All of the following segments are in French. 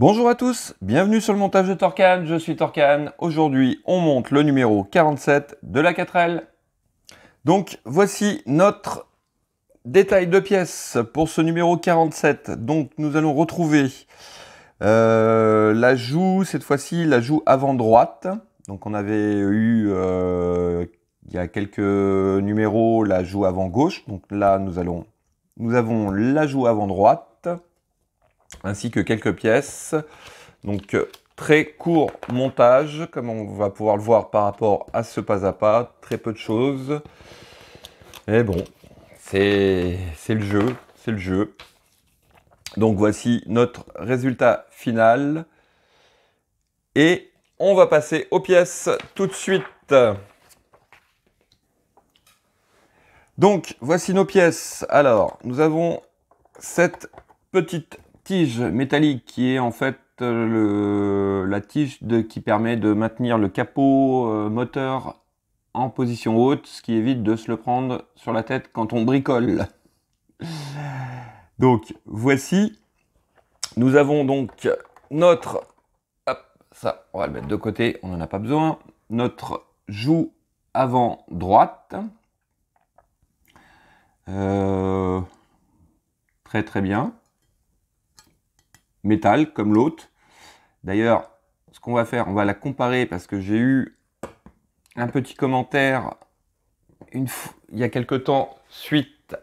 Bonjour à tous, bienvenue sur le montage de Torcan, je suis Torcan. Aujourd'hui, on monte le numéro 47 de la 4L. Donc, voici notre détail de pièces pour ce numéro 47. Donc, nous allons retrouver l'ajout, cette fois-ci, l'ajout avant droite. Donc, on avait eu, il y a quelques numéros, l'ajout avant gauche. Donc là, nous avons l'ajout avant droite, ainsi que quelques pièces. Donc très court montage, comme on va pouvoir le voir par rapport à ce pas à pas, très peu de choses. Mais bon, c'est le jeu, c'est le jeu. Donc voici notre résultat final. Et on va passer aux pièces tout de suite. Donc voici nos pièces. Alors, nous avons cette petite tige métallique qui est en fait la tige qui permet de maintenir le capot moteur en position haute, ce qui évite de se le prendre sur la tête quand on bricole. Donc voici, nous avons donc notre, hop, ça on va le mettre de côté, on n'en a pas besoin, notre joue avant droite. Très bien. Métal comme l'autre. D'ailleurs, ce qu'on va faire, on va la comparer parce que j'ai eu un petit commentaire il y a quelque temps suite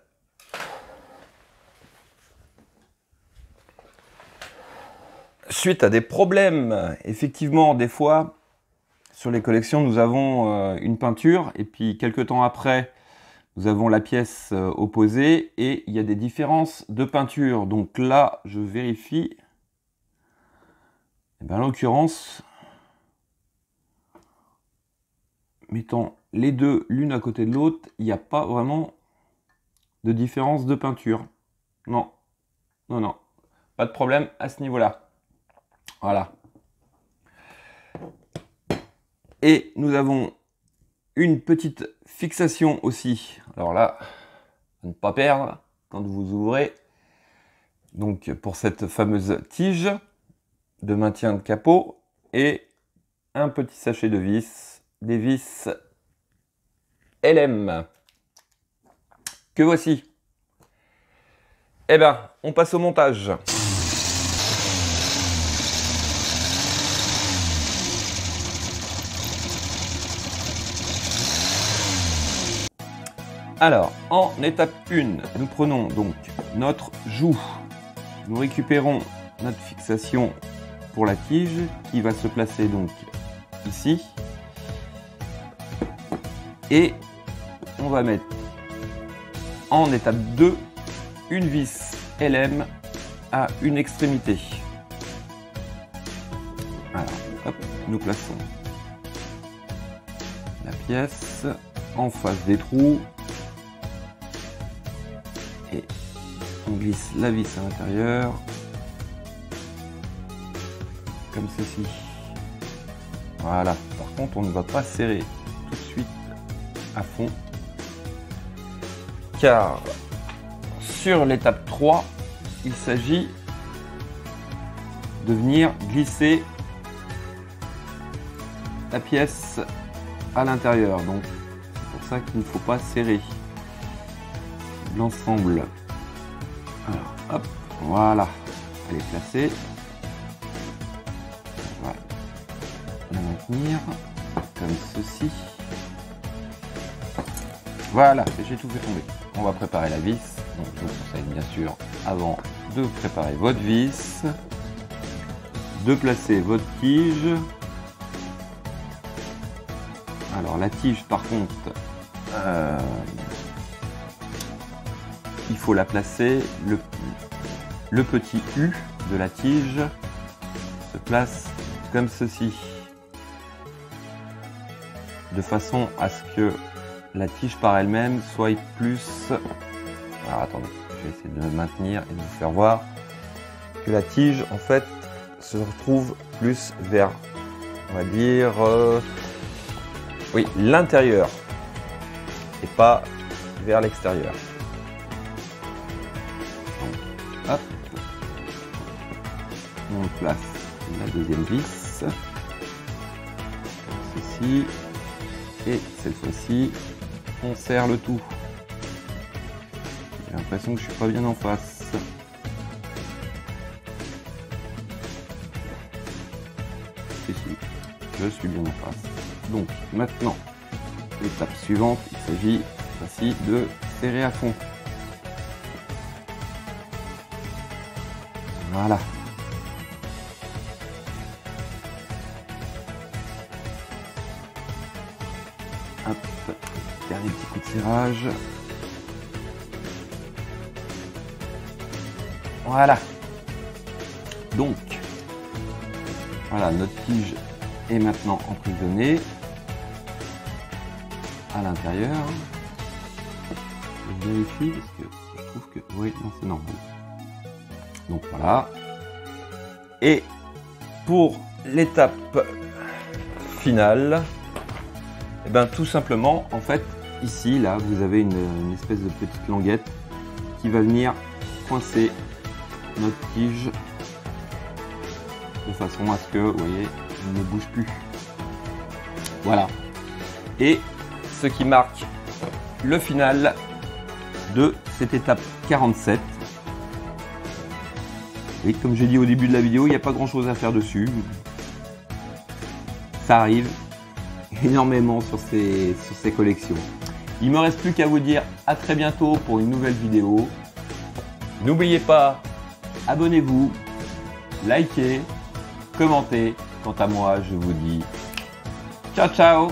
à des problèmes. Effectivement, des fois, sur les collections, nous avons une peinture et puis quelques temps après, nous avons la pièce opposée et il y a des différences de peinture. Donc là, je vérifie. Et bien, en l'occurrence, mettant les deux l'une à côté de l'autre, il n'y a pas vraiment de différence de peinture. Non, non, pas de problème à ce niveau-là. Voilà. Et nous avons une petite fixation aussi. Alors là, à ne pas perdre quand vous ouvrez. Donc pour cette fameuse tige de maintien de capot et un petit sachet de vis, des vis LM que voici. Eh bien, on passe au montage. Alors, en étape 1, nous prenons donc notre joue. Nous récupérons notre fixation pour la tige qui va se placer donc ici. Et on va mettre en étape 2 une vis LM à une extrémité. Alors, hop, nous plaçons la pièce en face des trous. Et on glisse la vis à l'intérieur, comme ceci. Voilà. Par contre, on ne va pas serrer tout de suite à fond, car sur l'étape 3, il s'agit de venir glisser la pièce à l'intérieur. Donc, c'est pour ça qu'il ne faut pas serrer l'ensemble. Alors, hop, voilà, elle est placée. Voilà, la maintenir comme ceci. Voilà, j'ai tout fait tomber. On va préparer la vis. Donc, je vous conseille bien sûr, avant de préparer votre vis, de placer votre tige. Alors, la tige, par contre, il faut la placer, le petit U de la tige se place comme ceci, de façon à ce que la tige par elle-même soit plus... Alors attendez, je vais essayer de le maintenir et de vous faire voir que la tige en fait se retrouve plus vers, on va dire, oui, l'intérieur et pas vers l'extérieur. Hop, on place la deuxième vis, ceci, et cette fois-ci, on serre le tout. J'ai l'impression que je suis pas bien en face. Si, je suis bien en face. Donc maintenant, l'étape suivante, il s'agit ainsi de serrer à fond. Voilà. Hop, dernier petit coup de serrage. Voilà. Donc, voilà, notre tige est maintenant emprisonnée à l'intérieur. Je vérifie parce que je trouve que oui, non, c'est normal. Donc voilà. Et pour l'étape finale, et ben tout simplement, en fait, ici, là, vous avez une espèce de petite languette qui va venir coincer notre tige de façon à ce que, vous voyez, elle ne bouge plus. Voilà. Et ce qui marque le final de cette étape 47. Et comme j'ai dit au début de la vidéo, il n'y a pas grand chose à faire dessus. Ça arrive énormément sur ces collections. Il ne me reste plus qu'à vous dire à très bientôt pour une nouvelle vidéo. N'oubliez pas, abonnez-vous, likez, commentez. Quant à moi, je vous dis ciao ciao.